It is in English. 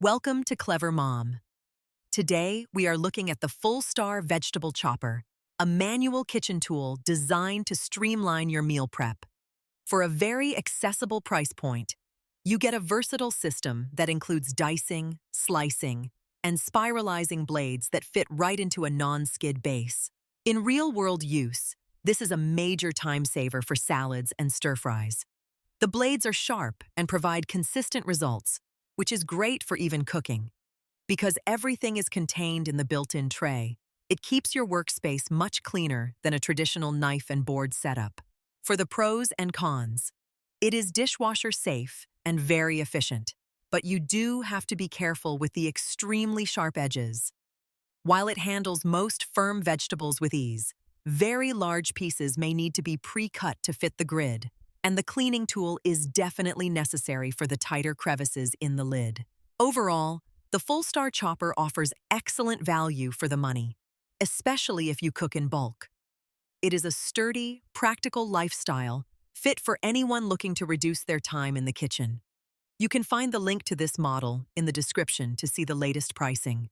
Welcome to Clever Mom. Today, we are looking at the Fullstar Vegetable Chopper, a manual kitchen tool designed to streamline your meal prep. For a very accessible price point, you get a versatile system that includes dicing, slicing, and spiralizing blades that fit right into a non-skid base. In real-world use, this is a major time saver for salads and stir-fries. The blades are sharp and provide consistent results, which is great for even cooking. Because everything is contained in the built-in tray, it keeps your workspace much cleaner than a traditional knife and board setup. For the pros and cons, it is dishwasher safe and very efficient, but you do have to be careful with the extremely sharp edges. While it handles most firm vegetables with ease, very large pieces may need to be pre-cut to fit the grid, and the cleaning tool is definitely necessary for the tighter crevices in the lid. Overall, the Fullstar chopper offers excellent value for the money, especially if you cook in bulk. It is a sturdy, practical lifestyle fit for anyone looking to reduce their time in the kitchen. You can find the link to this model in the description to see the latest pricing.